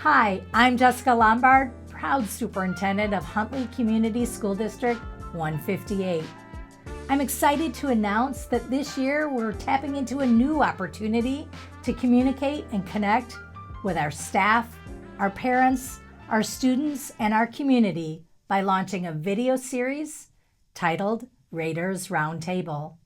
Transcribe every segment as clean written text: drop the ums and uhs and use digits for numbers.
Hi, I'm Jessica Lombard, proud superintendent of Huntley Community School District 158. I'm excited to announce that this year we're tapping into a new opportunity to communicate and connect with our staff, our parents, our students, and our community by launching a video series titled Raider Roundtable.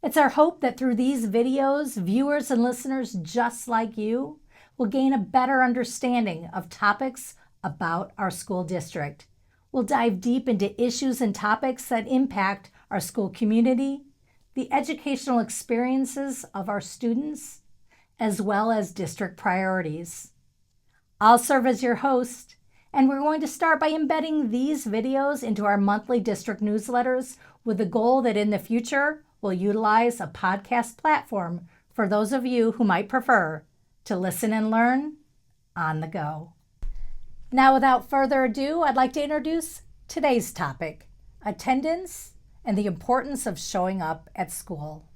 It's our hope that through these videos, viewers and listeners just like you will gain a better understanding of topics about our school district. We'll dive deep into issues and topics that impact our school community, the educational experiences of our students, as well as district priorities. I'll serve as your host, and we're going to start by embedding these videos into our monthly district newsletters with the goal that in the future, we'll utilize a podcast platform for those of you who might prefer to listen and learn on the go. Now, without further ado, I'd like to introduce today's topic, attendance and the importance of showing up at school.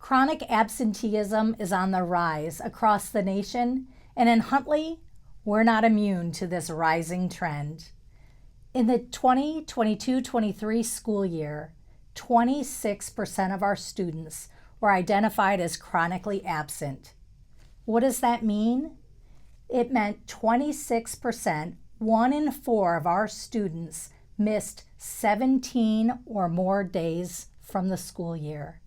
Chronic absenteeism is on the rise across the nation, and in Huntley, we're not immune to this rising trend. In the 2022-23 school year, 26% of our students were identified as chronically absent. What does that mean? It meant 26%, 1 in 4 of our students missed 17 or more days from the school year.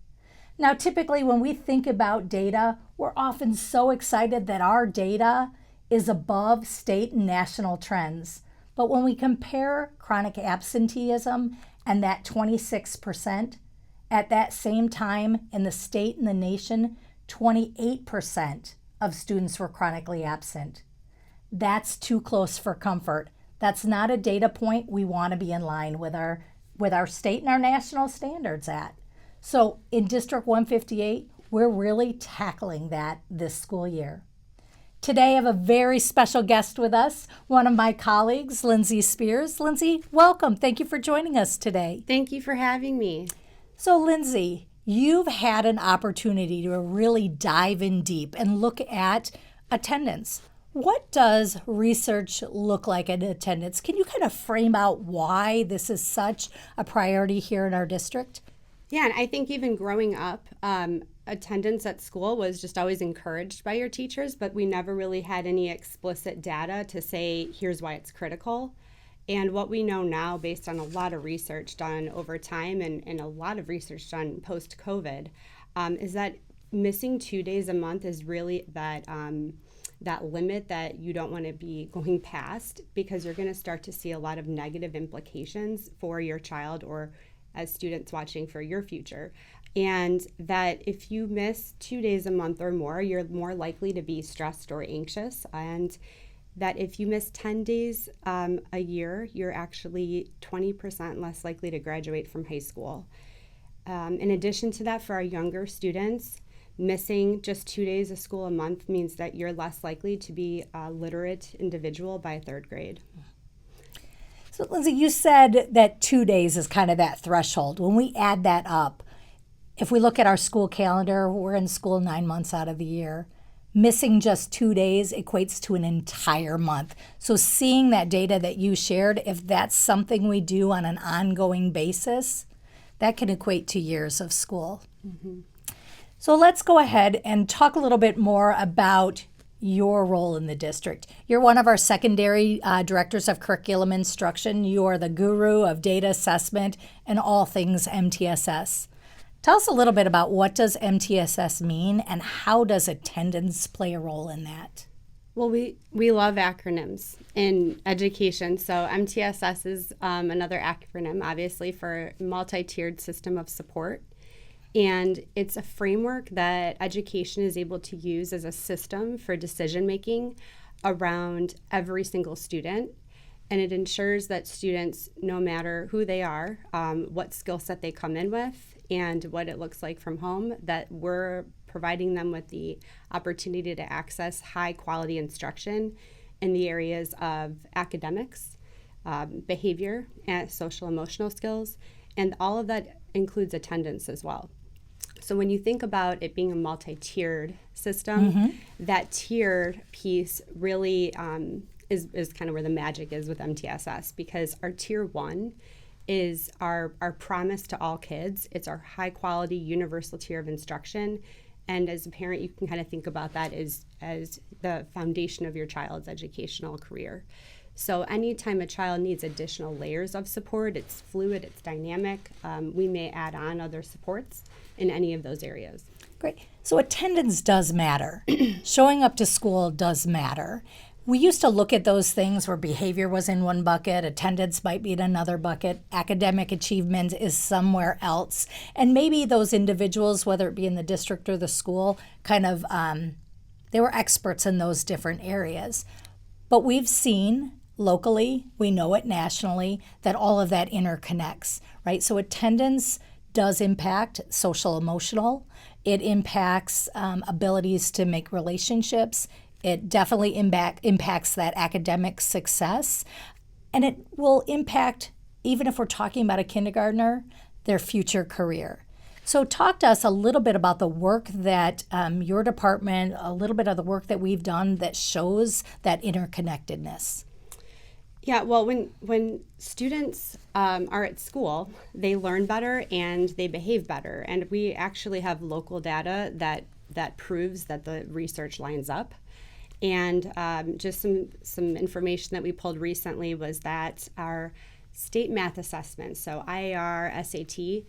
Now, typically when we think about data, we're often so excited that our data is above state and national trends. But when we compare chronic absenteeism and that 26%, at that same time in the state and the nation, 28% of students were chronically absent. That's too close for comfort. That's not a data point we want to be in line with our state and our national standards at. So in District 158, we're really tackling that this school year. Today I have a very special guest with us, one of my colleagues, Lindsay Spears. Lindsay, welcome. Thank you for joining us today. Thank you for having me. So Lindsay, you've had an opportunity to really dive in deep and look at attendance. What does research look like in attendance? Can you kind of frame out why this is such a priority here in our district? Yeah, and I think even growing up, attendance at school was just always encouraged by your teachers, but we never really had any explicit data to say, here's why it's critical. And what we know now, based on a lot of research done over time and a lot of research done post-COVID, is that missing 2 days a month is really that limit that you don't want to be going past, because you're going to start to see a lot of negative implications for your child or as students watching for your future. And that if you miss 2 days a month or more, you're more likely to be stressed or anxious. And that if you miss 10 days a year, you're actually 20% less likely to graduate from high school. In addition to that, for our younger students, missing just 2 days of school a month means that you're less likely to be a literate individual by 3rd grade. So Lindsay, you said that 2 days is kind of that threshold. When we add that up, if we look at our school calendar, we're in school 9 months out of the year. Missing just 2 days equates to an entire month. So seeing that data that you shared, if that's something we do on an ongoing basis, that can equate to years of school. Mm-hmm. So let's go ahead and talk a little bit more about your role in the district. You're one of our secondary directors of curriculum instruction. You are the guru of data assessment and all things MTSS. Tell us a little bit about what does MTSS mean and how does attendance play a role in that? Well, we love acronyms in education. So MTSS is another acronym, obviously, for multi-tiered system of support. And it's a framework that education is able to use as a system for decision-making around every single student. And it ensures that students, no matter who they are, what skill set they come in with, and what it looks like from home, that we're providing them with the opportunity to access high-quality instruction in the areas of academics, behavior, and social emotional skills, and all of that includes attendance as well. So when you think about it being a multi-tiered system, that tier piece really is kind of where the magic is with MTSS, because our tier 1 is our promise to all kids. It's our high quality universal tier of instruction. And as a parent, you can kind of think about that as the foundation of your child's educational career. So anytime a child needs additional layers of support, it's fluid, it's dynamic, we may add on other supports in any of those areas. Great. So attendance does matter. Showing up to school does matter. We used to look at those things where behavior was in one bucket, attendance might be in another bucket, academic achievement is somewhere else. And maybe those individuals, whether it be in the district or the school, kind of, they were experts in those different areas. But we've seen locally, we know it nationally, that all of that interconnects, right? So attendance does impact social emotional. It impacts abilities to make relationships. It definitely impacts that academic success. And it will impact, even if we're talking about a kindergartner, their future career. So talk to us a little bit about the work that your department, a little bit of the work that we've done that shows that interconnectedness. Yeah, well, when students are at school, they learn better and they behave better. And we actually have local data that proves that the research lines up. And just some information that we pulled recently was that our state math assessment, so IAR, SAT,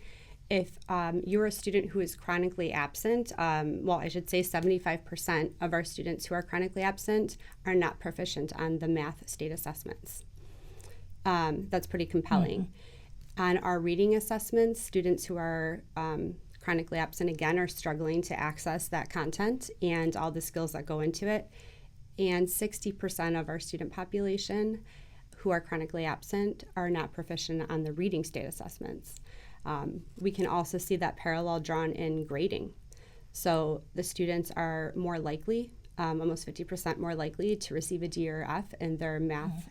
if you're a student who is chronically absent, I should say 75% of our students who are chronically absent are not proficient on the math state assessments. That's pretty compelling. On our reading assessments, students who are chronically absent, again, are struggling to access that content and all the skills that go into it. And 60% of our student population who are chronically absent are not proficient on the reading state assessments. We can also see that parallel drawn in grading. So the students are more likely, almost 50% more likely to receive a D or F in their math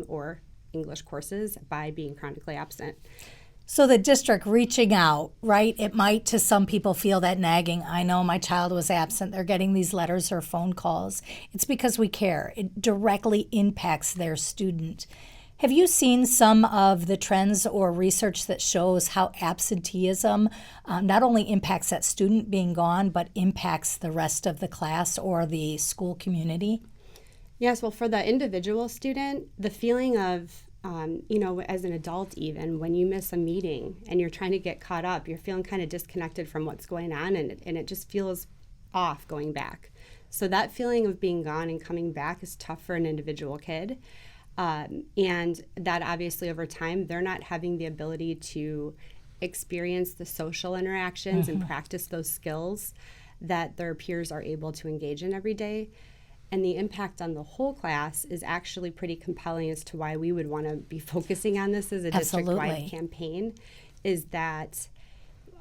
or English courses by being chronically absent. So the district reaching out, right? It might to some people feel that nagging, I know my child was absent, they're getting these letters or phone calls. It's because we care. It directly impacts their student. Have you seen some of the trends or research that shows how absenteeism not only impacts that student being gone, but impacts the rest of the class or the school community? Yes, well, for the individual student, the feeling of as an adult, even when you miss a meeting and you're trying to get caught up, you're feeling kind of disconnected from what's going on, and it just feels off going back. So that feeling of being gone and coming back is tough for an individual kid. And that obviously over time, they're not having the ability to experience the social interactions and practice those skills that their peers are able to engage in every day. And the impact on the whole class is actually pretty compelling as to why we would want to be focusing on this as a district-wide campaign, is that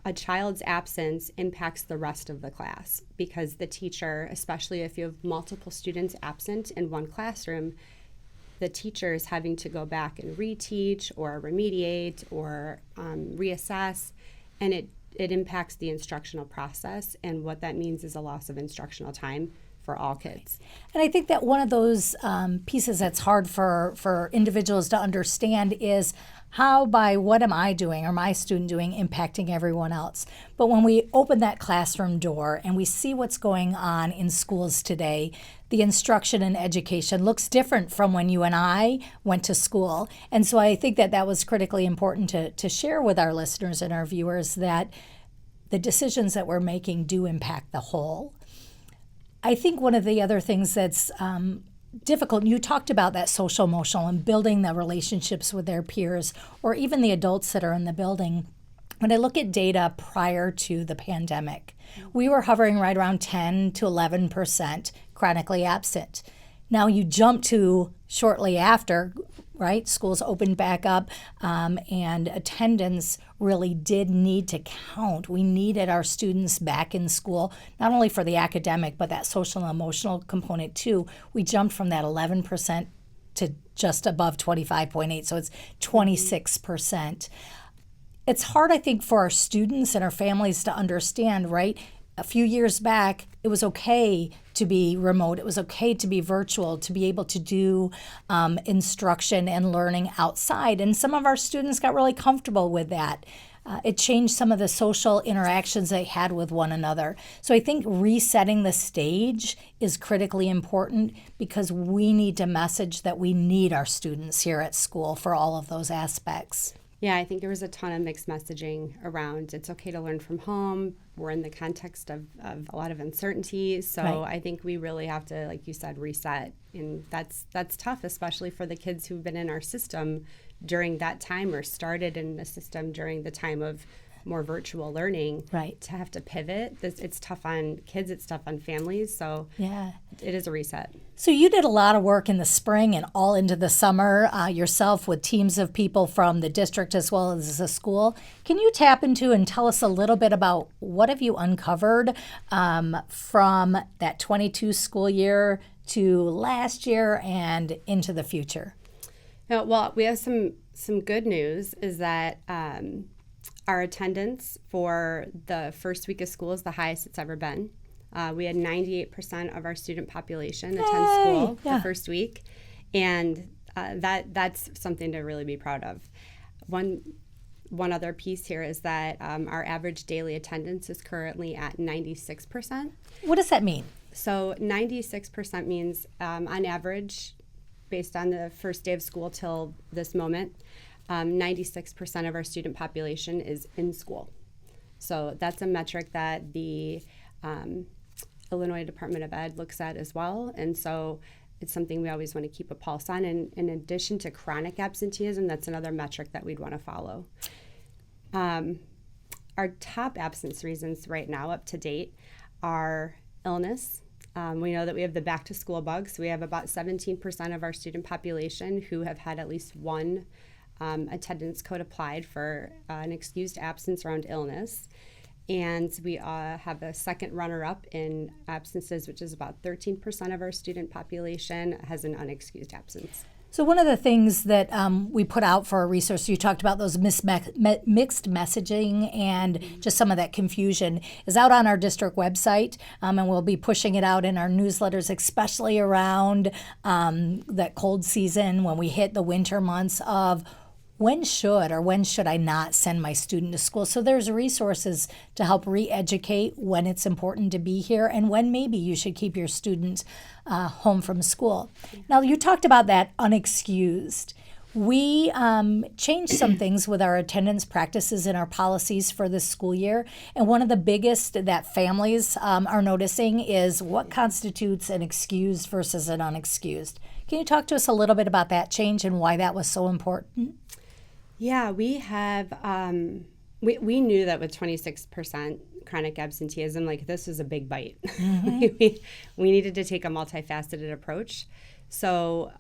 a child's absence impacts the rest of the class, because the teacher, especially if you have multiple students absent in one classroom, the teacher is having to go back and reteach or remediate or reassess, and it impacts the instructional process. And what that means is a loss of instructional time for all kids. And I think that one of those pieces that's hard for individuals to understand is how, by what am I doing or my student doing, impacting everyone else. But when we open that classroom door and we see what's going on in schools today, the instruction and education looks different from when you and I went to school. And so I think that was critically important to share with our listeners and our viewers, that the decisions that we're making do impact the whole. I think one of the other things that's difficult, and you talked about that social emotional and building the relationships with their peers or even the adults that are in the building. When I look at data prior to the pandemic, we were hovering right around 10 to 11% chronically absent. Now you jump to shortly after, right? Schools opened back up, and attendance really did need to count. We needed our students back in school, not only for the academic, but that social and emotional component too. We jumped from that 11% to just above 25.8, so it's 26%. it's hard, I think, for our students and our families to understand, right? A few years back, it was okay to be remote. It was okay to be virtual, to be able to do instruction and learning outside. And some of our students got really comfortable with that. It changed some of the social interactions they had with one another. So I think resetting the stage is critically important because we need to message that we need our students here at school for all of those aspects. Yeah, I think there was a ton of mixed messaging around it's okay to learn from home. We're in the context of a lot of uncertainty. So right. I think we really have to, like you said, reset. And that's tough, especially for the kids who've been in our system during that time or started in the system during the time of more virtual learning. Right. To have to pivot. It's tough on kids, it's tough on families. So yeah, it is a reset. So you did a lot of work in the spring and all into the summer yourself with teams of people from the district as well as the school. Can you tap into and tell us a little bit about what have you uncovered from that 22 school year to last year and into the future? Well, we have some good news is that our attendance for the first week of school is the highest it's ever been. We had 98% of our student population attend school the first week, and that's something to really be proud of. One other piece here is that our average daily attendance is currently at 96%. What does that mean? So 96% means on average, based on the first day of school till this moment, 96% of our student population is in school. So that's a metric that the Illinois Department of Ed looks at as well. And so it's something we always want to keep a pulse on. And in addition to chronic absenteeism, that's another metric that we'd want to follow. Our top absence reasons right now up to date are illness. We know that we have the back to school bug. So we have about 17% of our student population who have had at least one attendance code applied for an excused absence around illness. And we have a second runner-up in absences, which is about 13% of our student population has an unexcused absence. So one of the things that we put out for our resource, you talked about those mixed messaging and just some of that confusion, is out on our district website, and we'll be pushing it out in our newsletters, especially around that cold season when we hit the winter months of when should I not send my student to school? So there's resources to help re-educate when it's important to be here and when maybe you should keep your student home from school. Now, you talked about that unexcused. We changed some things with our attendance practices and our policies for this school year. And one of the biggest that families are noticing is what constitutes an excused versus an unexcused. Can you talk to us a little bit about that change and why that was so important? Yeah, we have, we knew that with 26% chronic absenteeism, like this was a big bite. Mm-hmm. we needed to take a multifaceted approach. So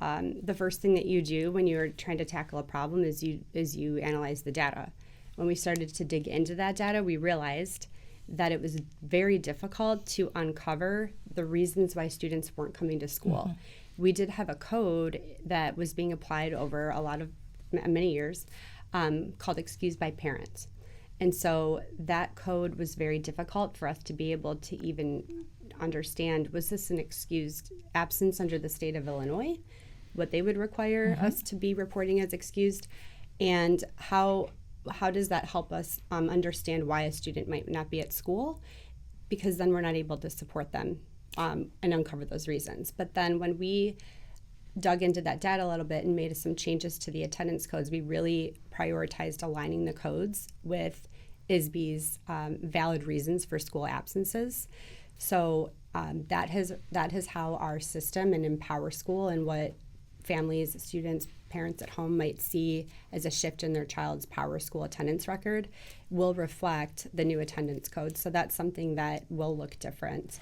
the first thing that you do when you're trying to tackle a problem is you analyze the data. When we started to dig into that data, we realized that it was very difficult to uncover the reasons why students weren't coming to school. Mm-hmm. We did have a code that was being applied over many years called Excused by Parents. And so that code was very difficult for us to be able to even understand, was this an excused absence under the state of Illinois, what they would require us to be reporting as excused, and how does that help us understand why a student might not be at school, because then we're not able to support them and uncover those reasons. But then when we dug into that data a little bit and made some changes to the attendance codes, we really prioritized aligning the codes with ISB's valid reasons for school absences. So that is how our system and Empower School and what families, students, parents at home might see as a shift in their child's Power School attendance record will reflect the new attendance code. So that's something that will look different.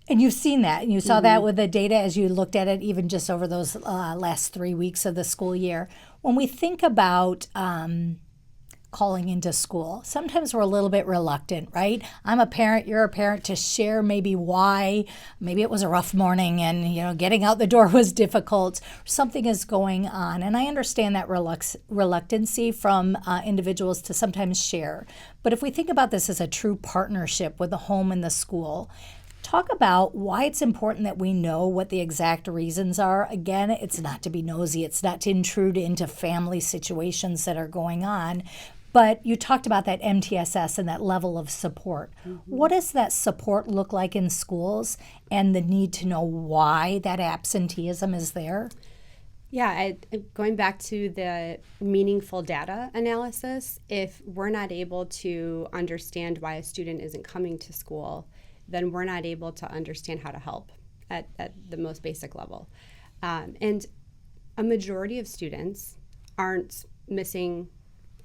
And you've seen that, and you saw that with the data as you looked at it, even just over those last 3 weeks of the school year. When we think about calling into school. Sometimes we're a little bit reluctant, right? I'm a parent, you're a parent, to share maybe why. Maybe it was a rough morning and, getting out the door was difficult. Something is going on. And I understand that reluctancy from individuals to sometimes share. But if we think about this as a true partnership with the home and the school, talk about why it's important that we know what the exact reasons are. Again, it's not to be nosy. It's not to intrude into family situations that are going on. But you talked about that MTSS and that level of support. Mm-hmm. What does that support look like in schools and the need to know why that absenteeism is there? Yeah, going back to the meaningful data analysis, if we're not able to understand why a student isn't coming to school, then we're not able to understand how to help at the most basic level. And a majority of students aren't missing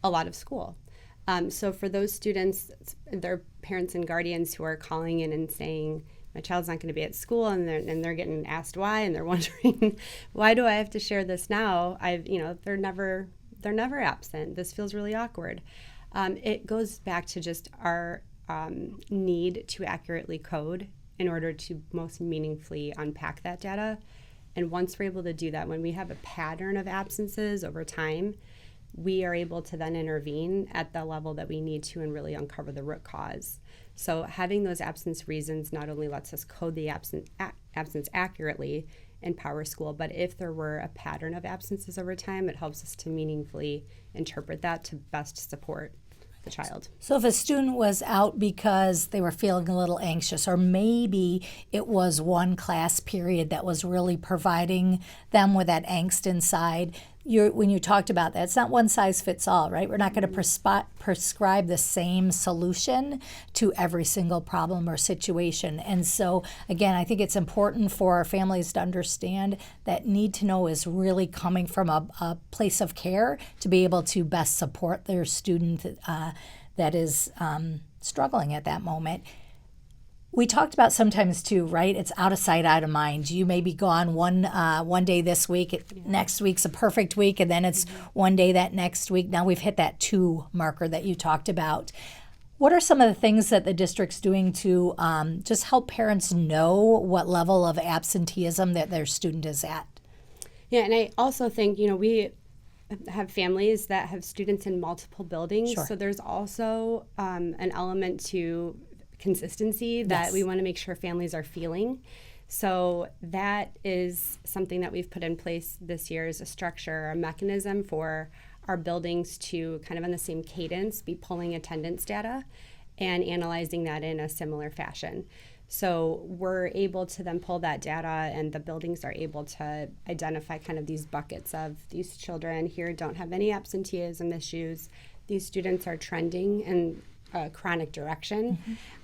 a lot of school. So for those students, their parents and guardians who are calling in and saying, my child's not going to be at school, and they're getting asked why, and they're wondering, why do I have to share this now? They're never absent. This feels really awkward. It goes back to just our need to accurately code in order to most meaningfully unpack that data. And once we're able to do that, when we have a pattern of absences over time, we are able to then intervene at the level that we need to and really uncover the root cause. So having those absence reasons not only lets us code the absence accurately in PowerSchool, but if there were a pattern of absences over time, it helps us to meaningfully interpret that to best support the child. So if a student was out because they were feeling a little anxious, or maybe it was one class period that was really providing them with that angst inside, when you talked about that, it's not one size fits all, right? We're not going to prescribe the same solution to every single problem or situation. And so, again, I think it's important for our families to understand that need to know is really coming from a place of care to be able to best support their student that is struggling at that moment. We talked about sometimes too, right? It's out of sight, out of mind. You may be gone one day this week. Next week's a perfect week, and then it's one day that next week. Now we've hit that 2 marker that you talked about. What are some of the things that the district's doing to just help parents know what level of absenteeism that their student is at? Yeah, and I also think, we have families that have students in multiple buildings. Sure. So there's also an element to consistency that we want to make sure families are feeling. So that is something that we've put in place this year, is a structure, a mechanism for our buildings to kind of on the same cadence be pulling attendance data and analyzing that in a similar fashion. So we're able to then pull that data, and the buildings are able to identify kind of these buckets of these children here don't have any absenteeism issues. These students are trending in a chronic direction,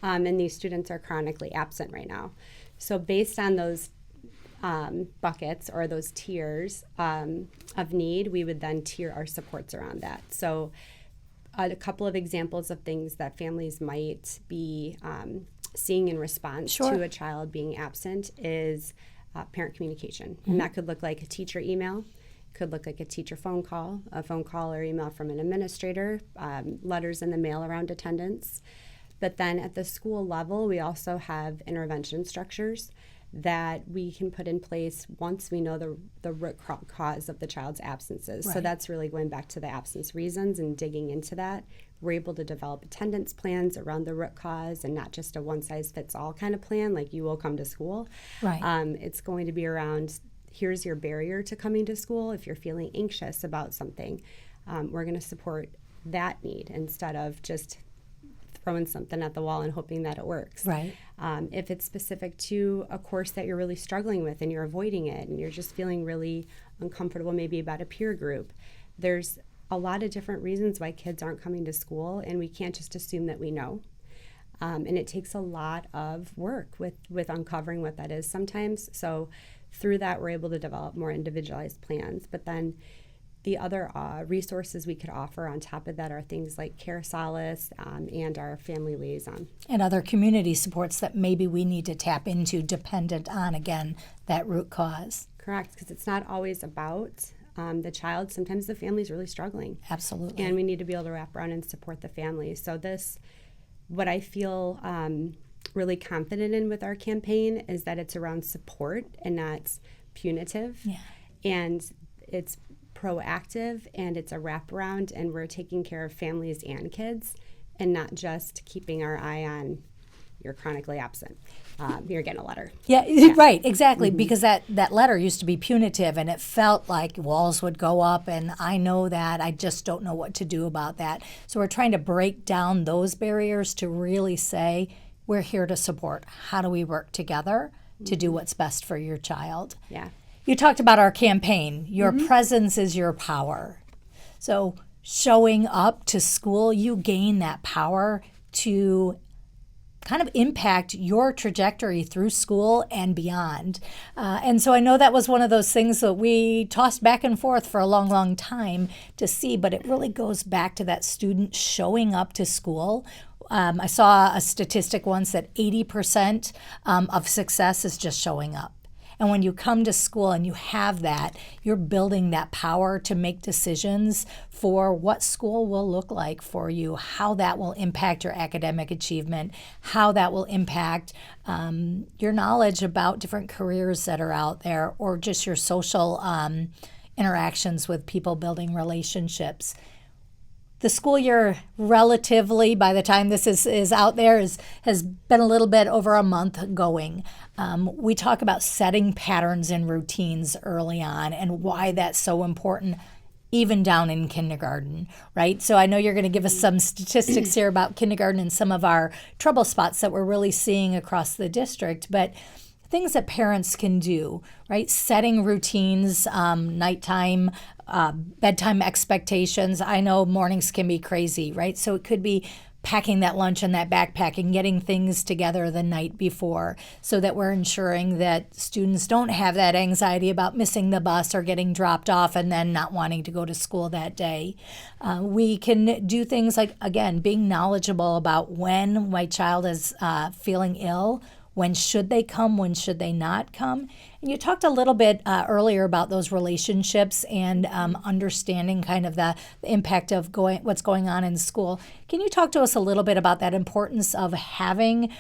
and these students are chronically absent right now. So based on those buckets or those tiers of need, we would then tier our supports around that. So a couple of examples of things that families might be seeing in response to a child being absent is parent communication. And that could look like a teacher email, could look like a teacher phone call or email from an administrator, letters in the mail around attendance. But then at the school level, we also have intervention structures that we can put in place once we know the root cause of the child's absences. Right. So that's really going back to the absence reasons and digging into that. We're able to develop attendance plans around the root cause and not just a one-size-fits-all kind of plan, like you will come to school. Right. It's going to be around, here's your barrier to coming to school. If you're feeling anxious about something, we're going to support that need instead of just throwing something at the wall and hoping that it works. Right. If it's specific to a course that you're really struggling with and you're avoiding it and you're just feeling really uncomfortable maybe about a peer group, there's a lot of different reasons why kids aren't coming to school, and we can't just assume that we know. And it takes a lot of work with uncovering what that is sometimes. So through that, we're able to develop more individualized plans. But then the other resources we could offer on top of that are things like Care Solace and our family liaison. And other community supports that maybe we need to tap into dependent on, again, that root cause. Correct, because it's not always about the child, sometimes the family's really struggling. Absolutely. And we need to be able to wrap around and support the family. So what I feel really confident in with our campaign is that it's around support and not punitive. Yeah. And it's proactive and it's a wraparound, and we're taking care of families and kids and not just keeping our eye on you're chronically absent. You're getting a letter. Yeah, right, exactly, because that letter used to be punitive, and it felt like walls would go up, and I know that. I just don't know what to do about that. So we're trying to break down those barriers to really say, we're here to support. How do we work together to do what's best for your child? Yeah. You talked about our campaign. Your presence is your power. So showing up to school, you gain that power to kind of impact your trajectory through school and beyond. And so I know that was one of those things that we tossed back and forth for a long, long time to see, but it really goes back to that student showing up to school. I saw a statistic once that 80% of success is just showing up. And when you come to school and you have that, you're building that power to make decisions for what school will look like for you, how that will impact your academic achievement, how that will impact your knowledge about different careers that are out there, or just your social interactions with people, building relationships. The school year, relatively, by the time this is out there, has been a little bit over a month going. We talk about setting patterns and routines early on and why that's so important, even down in kindergarten, right? So I know you're going to give us some statistics here about kindergarten and some of our trouble spots that we're really seeing across the district, but things that parents can do, right? Setting routines, nighttime, bedtime expectations. I know mornings can be crazy, right? So it could be packing that lunch in that backpack and getting things together the night before so that we're ensuring that students don't have that anxiety about missing the bus or getting dropped off and then not wanting to go to school that day. We can do things like, again, being knowledgeable about when my child is feeling ill. When should they come? When should they not come? And you talked a little bit earlier about those relationships and understanding kind of the impact of what's going on in school. Can you talk to us a little bit about that importance of having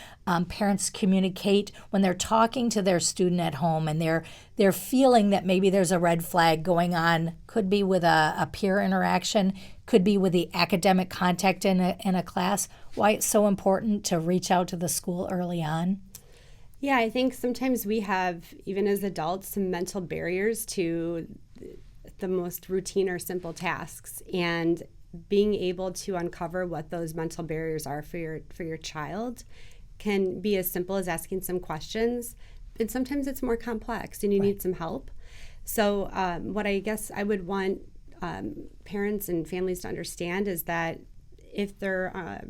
parents communicate when they're talking to their student at home and they're feeling that maybe there's a red flag going on? Could be with a peer interaction, could be with the academic contact in a class. Why it's so important to reach out to the school early on? Yeah, I think sometimes we have, even as adults, some mental barriers to the most routine or simple tasks. And being able to uncover what those mental barriers are for your child can be as simple as asking some questions. And sometimes it's more complex and you need some help. So what I guess I would want parents and families to understand is that if they're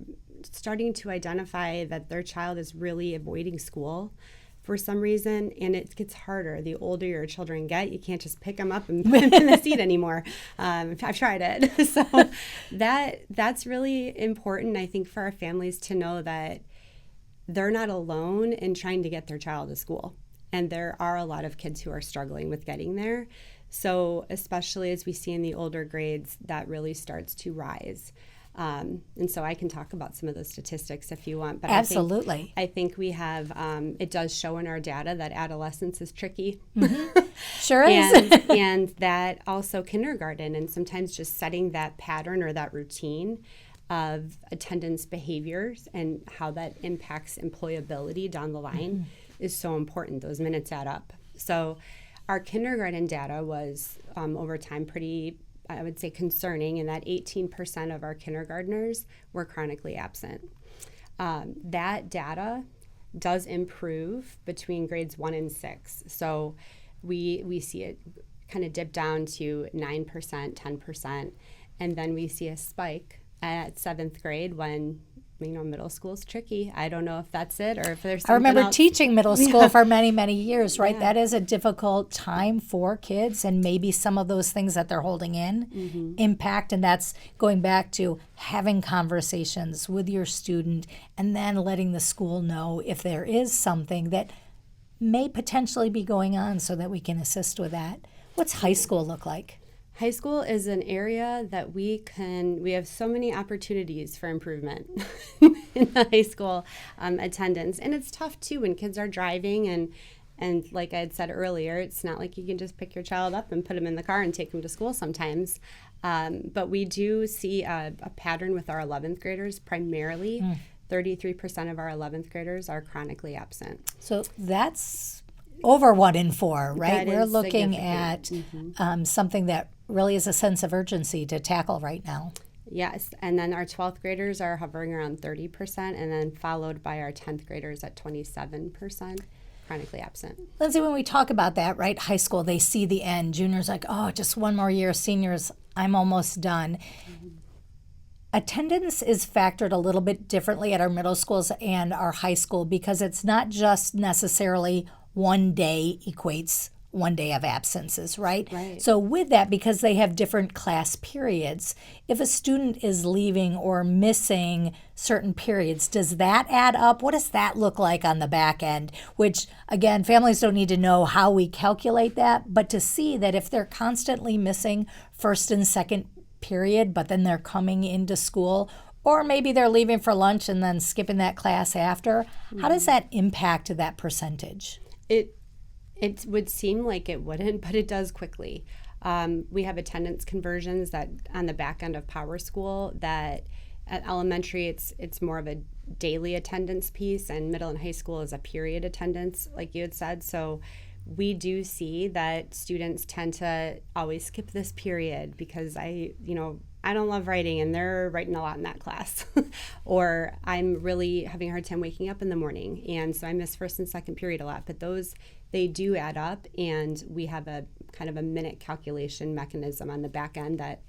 starting to identify that their child is really avoiding school for some reason, and it gets harder the older your children get. You can't just pick them up and put them in the seat anymore. I've tried it. So that's really important, I think, for our families to know that they're not alone in trying to get their child to school. And there are a lot of kids who are struggling with getting there. So especially as we see in the older grades, that really starts to rise. And so I can talk about some of those statistics if you want. But Absolutely. I think we have, it does show in our data that adolescence is tricky. Sure is. and that also kindergarten, and sometimes just setting that pattern or that routine of attendance behaviors and how that impacts employability down the line is so important. Those minutes add up. So our kindergarten data was over time pretty, I would say, concerning, in that 18% of our kindergartners were chronically absent. That data does improve between grades 1 and 6. So we see it kind of dip down to 9%, 10%, and then we see a spike at 7th grade when, middle school is tricky. I don't know if that's it or if there's something I remember else. teaching middle school for many, many years, right? Yeah. That is a difficult time for kids, and maybe some of those things that they're holding in impact. And that's going back to having conversations with your student and then letting the school know if there is something that may potentially be going on so that we can assist with that. What's high school look like? High school is an area that we have so many opportunities for improvement in the high school attendance. And it's tough too when kids are driving and like I had said earlier, it's not like you can just pick your child up and put them in the car and take them to school sometimes. But we do see a pattern with our 11th graders primarily. 33% of our 11th graders are chronically absent. So that's over 1 in 4, right? That We're is looking at significant. something that really is a sense of urgency to tackle right now. Yes, and then our 12th graders are hovering around 30%, and then followed by our 10th graders at 27% chronically absent. Lindsay, when we talk about that, right, high school, they see the end. Juniors like, oh, just one more year. Seniors, I'm almost done. Attendance is factored a little bit differently at our middle schools and our high school because it's not just necessarily one day equates 1 day of absences, right? So with that, because they have different class periods, if a student is leaving or missing certain periods, does that add up? What does that look like on the back end? Which, again, families don't need to know how we calculate that, but to see that if they're constantly missing first and second period, but then they're coming into school, or maybe they're leaving for lunch and then skipping that class after, how does that impact that percentage? It would seem like it wouldn't, but it does quickly. We have attendance conversions that on the back end of Power School that at elementary it's more of a daily attendance piece, and middle and high school is a period attendance, like you had said. So we do see that students tend to always skip this period because I don't love writing and they're writing a lot in that class. Or I'm really having a hard time waking up in the morning, and so I miss first and second period a lot. But they do add up, and we have a kind of a minute calculation mechanism on the back end that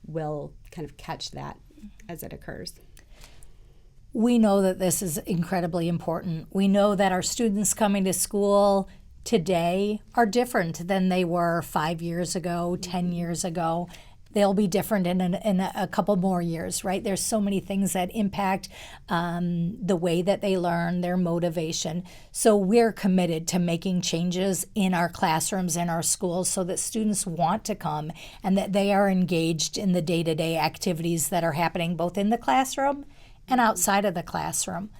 will kind of catch that as it occurs. We know that this is incredibly important. We know that our students coming to school today are different than they were 5 years ago, 10 years ago. They'll be different in a couple more years, right? There's so many things that impact the way that they learn, their motivation. So we're committed to making changes in our classrooms and our schools so that students want to come and that they are engaged in the day-to-day activities that are happening both in the classroom and outside of the classroom.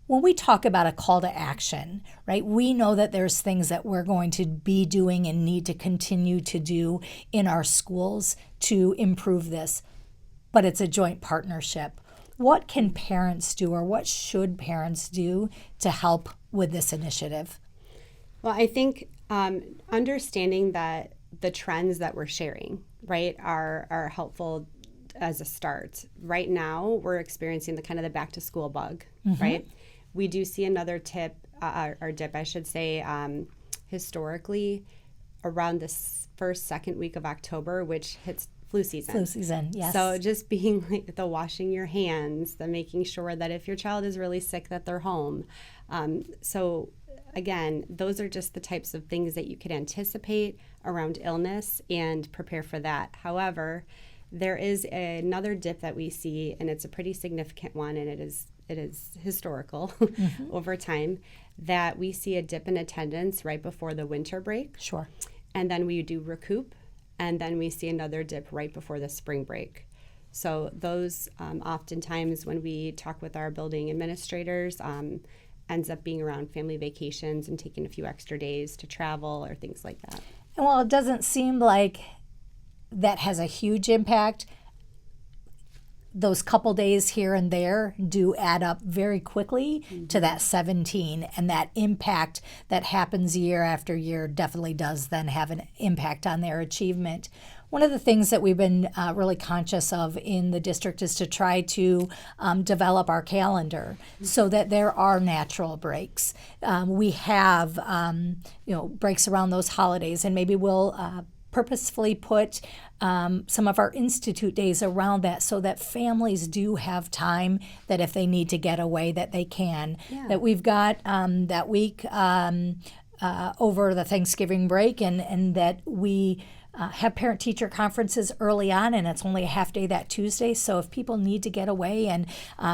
When we talk about a call to action, right, we know that there's things that we're going to be doing and need to continue to do in our schools to improve this, but it's a joint partnership. What can parents do, or what should parents do to help with this initiative? Well, I think understanding that the trends that we're sharing, right, are helpful as a start. Right now, we're experiencing the back to school bug, right? We do see another dip, I should say, historically around this second week of October, which hits flu season. Flu season, yes. So just being like the washing your hands, the making sure that if your child is really sick that they're home. So again, those are just the types of things that you could anticipate around illness and prepare for that. However, there is another dip that we see, and it's a pretty significant one, and it is historical over time, that we see a dip in attendance right before the winter break. Sure. And then we do recoup, and then we see another dip right before the spring break. So those oftentimes when we talk with our building administrators ends up being around family vacations and taking a few extra days to travel or things like that. And while it doesn't seem like that has a huge impact, those couple days here and there do add up very quickly to that 17, and that impact that happens year after year definitely does then have an impact on their achievement. One of the things that we've been really conscious of in the district is to try to develop our calendar so that there are natural breaks. We have breaks around those holidays, and maybe we'll purposefully put some of our institute days around that so that families do have time that if they need to get away that they can. Yeah. That we've got that week over the Thanksgiving break, and that we have parent-teacher conferences early on, and it's only a half day that Tuesday. So if people need to get away and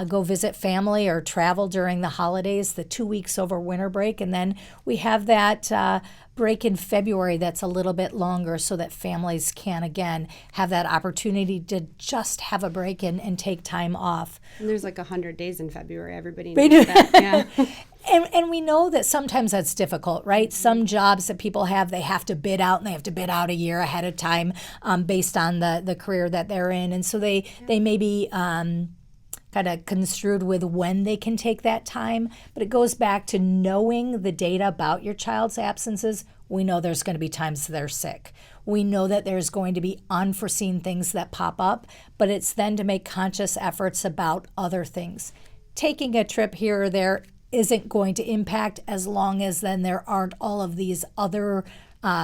go visit family or travel during the holidays, the 2 weeks over winter break, and then we have that break in February that's a little bit longer so that families can, again, have that opportunity to just have a break and take time off. And there's like 100 days in February. Everybody knows that. Yeah. And we know that sometimes that's difficult, right? Some jobs that people have, they have to bid out, and they have to bid out a year ahead of time based on the career that they're in. And so they may be kind of construed with when they can take that time. But it goes back to knowing the data about your child's absences. We know there's going to be times they're sick. We know that there's going to be unforeseen things that pop up, but it's then to make conscious efforts about other things. Taking a trip here or there isn't going to impact as long as then there aren't all of these other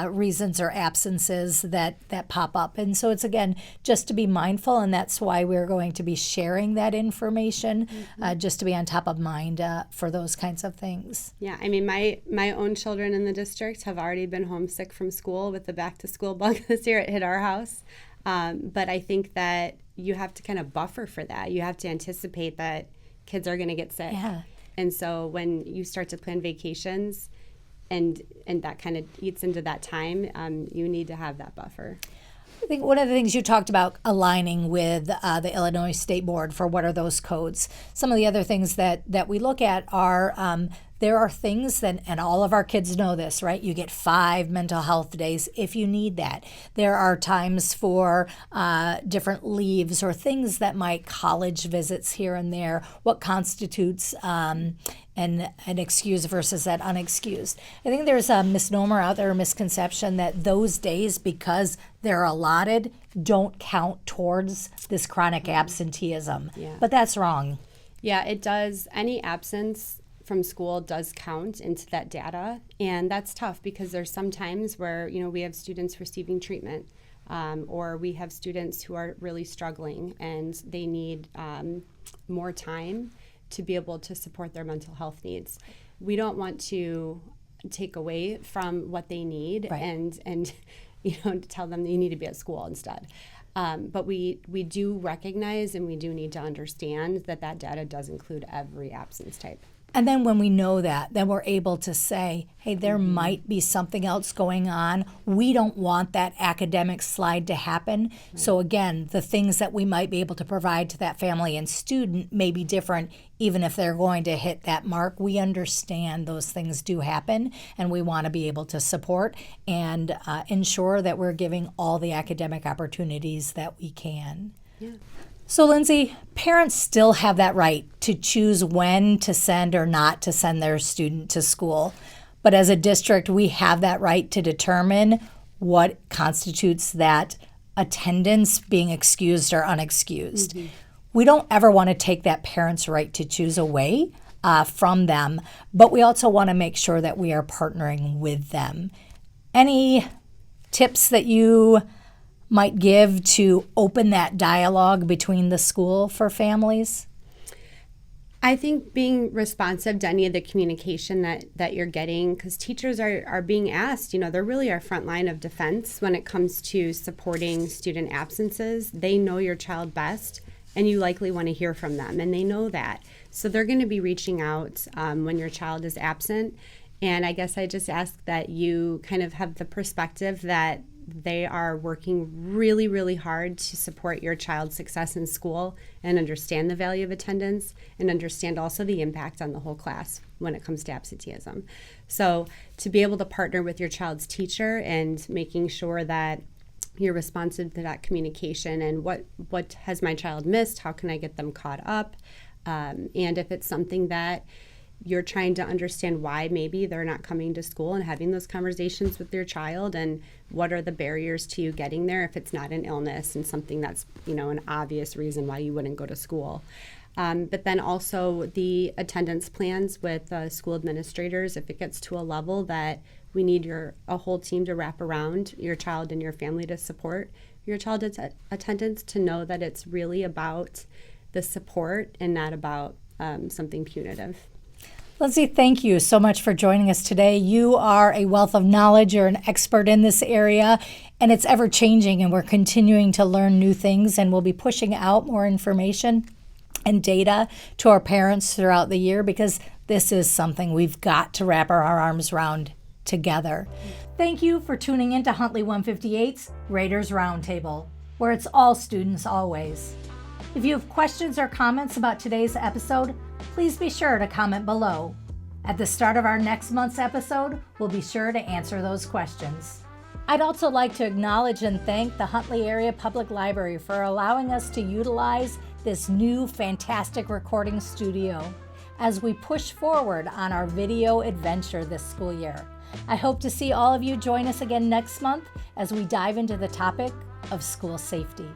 reasons or absences that pop up. And so it's, again, just to be mindful, and that's why we're going to be sharing that information, just to be on top of mind for those kinds of things. Yeah, I mean, my own children in the district have already been homesick from school with the back-to-school bug this year. It hit our house. But I think that you have to kind of buffer for that. You have to anticipate that kids are going to get sick. Yeah. And so when you start to plan vacations and that kind of eats into that time, you need to have that buffer. I think one of the things you talked about aligning with the Illinois State Board for what are those codes. Some of the other things that we look at are there are things that, and all of our kids know this, right? You get 5 mental health days if you need that. There are times for different leaves or things that might, college visits here and there, what constitutes an excuse versus that unexcused. I think there's a misnomer out there, a misconception that those days, because they're allotted, don't count towards this chronic absenteeism. Yeah. But that's wrong. Yeah, it does. Any absence from school does count into that data, and that's tough because there's some times where we have students receiving treatment, or we have students who are really struggling and they need more time to be able to support their mental health needs. We don't want to take away from what they need, right, and tell them that you need to be at school instead. But we do recognize and we do need to understand that data does include every absence type. And then when we know that, then we're able to say, hey, there might be something else going on. We don't want that academic slide to happen. Right. So again, the things that we might be able to provide to that family and student may be different, even if they're going to hit that mark. We understand those things do happen, and we want to be able to support and ensure that we're giving all the academic opportunities that we can. Yeah. So, Lindsay, parents still have that right to choose when to send or not to send their student to school. But as a district, we have that right to determine what constitutes that attendance being excused or unexcused. Mm-hmm. We don't ever want to take that parent's right to choose away from them, but we also want to make sure that we are partnering with them. Any tips that you might give to open that dialogue between the school for families? I think being responsive to any of the communication that you're getting, because teachers are being asked, they're really our front line of defense when it comes to supporting student absences. They know your child best, and you likely want to hear from them, and they know that. So they're going to be reaching out when your child is absent. And I guess I just ask that you kind of have the perspective that they are working really, really hard to support your child's success in school and understand the value of attendance and understand also the impact on the whole class when it comes to absenteeism. So to be able to partner with your child's teacher and making sure that you're responsive to that communication and what has my child missed, how can I get them caught up, and if it's something that you're trying to understand why maybe they're not coming to school and having those conversations with your child and what are the barriers to you getting there if it's not an illness and something that's, an obvious reason why you wouldn't go to school. But then also the attendance plans with school administrators, if it gets to a level that we need a whole team to wrap around your child and your family to support your child's attendance, to know that it's really about the support and not about something punitive. Lindsay, thank you so much for joining us today. You are a wealth of knowledge. You're an expert in this area, and it's ever changing, and we're continuing to learn new things, and we'll be pushing out more information and data to our parents throughout the year, because this is something we've got to wrap our arms around together. Thank you for tuning in to Huntley 158's Raiders Roundtable, where it's all students always. If you have questions or comments about today's episode, please be sure to comment below. At the start of our next month's episode, we'll be sure to answer those questions. I'd also like to acknowledge and thank the Huntley Area Public Library for allowing us to utilize this new fantastic recording studio as we push forward on our video adventure this school year. I hope to see all of you join us again next month as we dive into the topic of school safety.